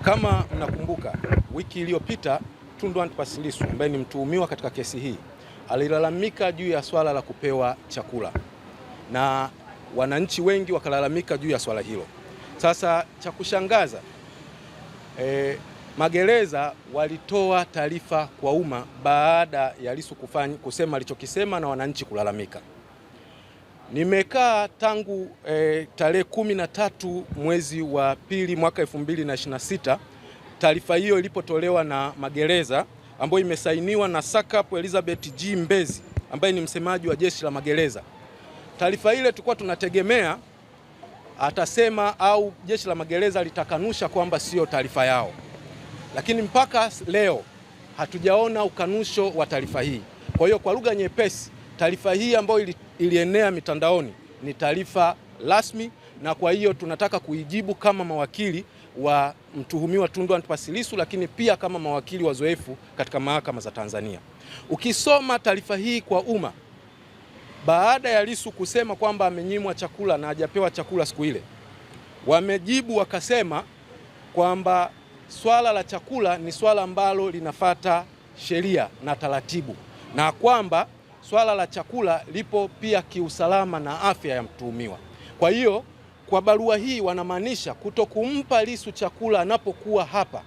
Kama mnakumbuka, wiki iliyopita Tundu Antipas Lissu ambaye ni mtuhumiwa katika kesi hii alilalamika juu ya swala la kupewa chakula na wananchi wengi wakalalamika juu ya swala hilo. Sasa cha kushangaza, magereza walitoa taarifa kwa umma baada ya Lissu kusema alichokisema na wananchi kulalamika. Nimekaa tangu tarehe 13 mwezi wa pili mwaka 2026 taarifa hiyo ilipotolewa na magereza ambayo imesainiwa na SACP Elizabeth G. Mbezi ambaye ni msemaji wa jeshi la magereza. Taarifa ile tulikuwa tunategemea atasema au jeshi la magereza litakanusha kwamba sio taarifa yao, lakini mpaka leo hatujaona ukanusho wa taarifa hii. Kwa hiyo kwa lugha nyepesi, taarifa hii ambayo ilienea mitandaoni ni taarifa rasmi, na kwa hiyo tunataka kuijibu kama mawakili wa mtuhumiwa Tundu Antipas Lissu, lakini pia kama mawakili wazoefu katika mahakama za Tanzania. Ukisoma taarifa hii kwa umma, baada ya Lissu kusema kwamba amenyimwa chakula na hajapewa chakula siku ile, wamejibu wakasema kwamba swala la chakula ni swala ambalo linafata sheria na taratibu, na kwamba swala la chakula lipo pia kiusalama na afya ya mtuhumiwa. Kwa hiyo kwa barua hii wanamaanisha kutokumpa Lissu chakula anapokuwa hapa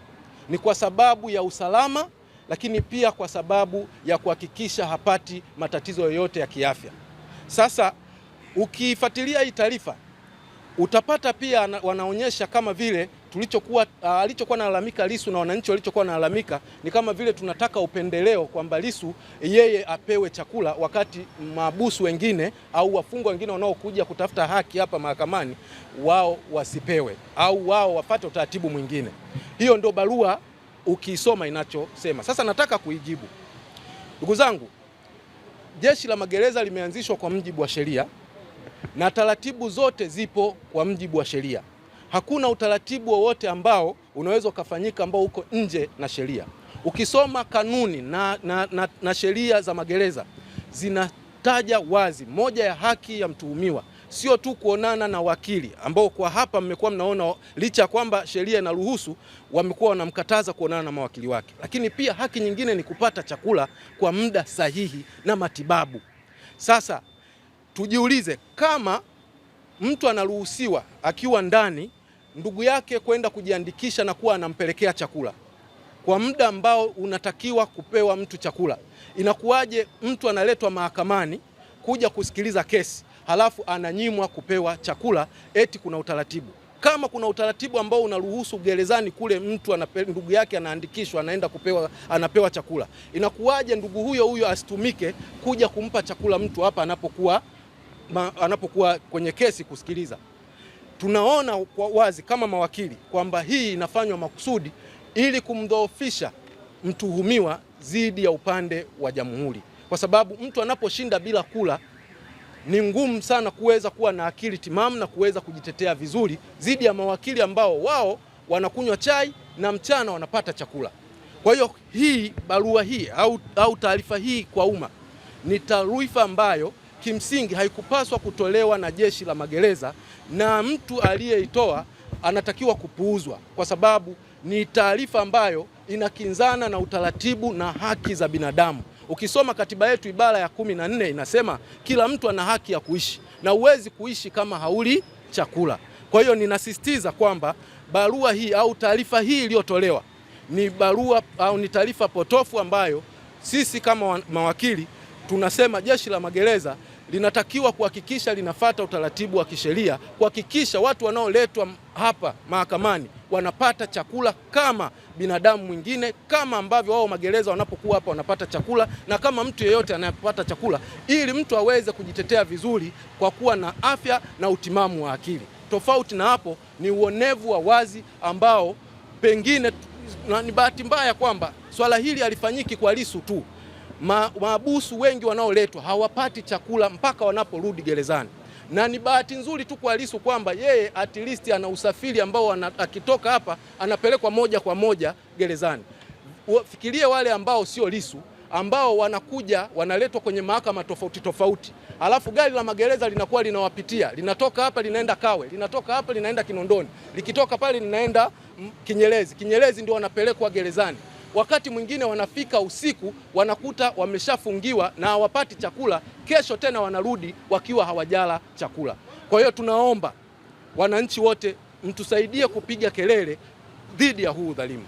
ni kwa sababu ya usalama, lakini pia kwa sababu ya kuhakikisha hapati matatizo yoyote ya kiafya. Sasa ukifuatilia hii taarifa utapata pia wanaonyesha kama vile alichokuwa analalamika Lissu na wananchi walichokuwa wanalalamika ni kama vile tunataka upendeleo kwamba Lissu yeye apewe chakula wakati mahabusu wengine au wafungwa wengine wanaokuja kutafuta haki hapa mahakamani wao wasipewe au wao wapate utaratibu mwingine. Hiyo ndio barua ukisoma inachosema. Sasa nataka kuijibu. Ndugu zangu, jeshi la magereza limeanzishwa kwa mujibu wa sheria na taratibu zote zipo kwa mujibu wa sheria. Hakuna utaratibu wowote ambao unaweza ukafanyika ambao uko nje na sheria. Ukisoma kanuni na sheria za magereza zinataja wazi, moja ya haki ya mtuhumiwa sio tu kuonana na wakili, ambao kwa hapa mmekuwa mnaona licha kwamba sheria inaruhusu wamekuwa wanamkataza kuonana na mawakili wake, lakini pia haki nyingine ni kupata chakula kwa muda sahihi na matibabu. Sasa tujiulize, kama mtu anaruhusiwa akiwa ndani ndugu yake kwenda kujiandikisha na kuwa anampelekea chakula kwa muda ambao unatakiwa kupewa mtu chakula, inakuwaje mtu analetwa mahakamani kuja kusikiliza kesi halafu ananyimwa kupewa chakula eti kuna utaratibu? Kama kuna utaratibu ambao unaruhusu gerezani kule mtu ndugu yake anaandikishwa anaenda anapewa chakula, inakuwaje ndugu huyo asitumike kuja kumpa chakula mtu hapa anapokuwa kwenye kesi kusikiliza? Tunaona kwa wazi kama mawakili kwamba hii inafanywa makusudi ili kumdhoofisha mtuhumiwa dhidi ya upande wa jamhuri, kwa sababu mtu anaposhinda bila kula ni ngumu sana kuweza kuwa na akili timamu na kuweza kujitetea vizuri dhidi ya mawakili ambao wao wanakunywa chai na mchana wanapata chakula. Kwa hiyo hii barua hii au taarifa hii kwa umma ni taarifa ambayo kimsingi haikupaswa kutolewa na jeshi la magereza, na mtu aliyeitoa anatakiwa kupuuzwa kwa sababu ni taarifa ambayo inakinzana na utaratibu na haki za binadamu. Ukisoma katiba yetu ibara ya 14 inasema kila mtu ana haki ya kuishi na huwezi kuishi kama hauli chakula. Kwa hiyo ninasisitiza kwamba barua hii au taarifa hii iliyotolewa ni barua au ni taarifa potofu ambayo sisi kama mawakili tunasema jeshi la magereza linatakiwa kuhakikisha linafuata utaratibu wa kisheria, kuhakikisha watu wanaoletwa hapa mahakamani wanapata chakula kama binadamu mwingine, kama ambavyo wao magereza wanapokuwa hapa wanapata chakula, na kama mtu yeyote anayepata chakula, ili mtu aweze kujitetea vizuri kwa kuwa na afya na utimamu wa akili. Tofauti na hapo ni uonevu wa wazi ambao pengine ni bahati mbaya kwamba swala hili halifanyiki kwa Lissu tu. Mahabusu wengi wanaoletwa hawapati chakula mpaka wanaporudi gerezani, na ni bahati nzuri tu kwa Lissu kwamba yeye at least ana usafiri ambao akitoka hapa anapelekwa moja kwa moja gerezani. Fikirie wale ambao sio Lissu ambao wanakuja wanaletwa kwenye mahakama tofauti tofauti, alafu gari la magereza linakuwa linawapitia, linatoka hapa linaenda Kawe, linatoka hapa linaenda Kinondoni, likitoka pale linaenda Kinyerezi ndio wanapelekwa gerezani. Wakati mwingine wanafika usiku wanakuta wameshafungiwa na hawapati chakula, kesho tena wanarudi wakiwa hawajala chakula. Kwa hiyo tunaomba wananchi wote mtusaidie kupiga kelele dhidi ya huu udhalimu.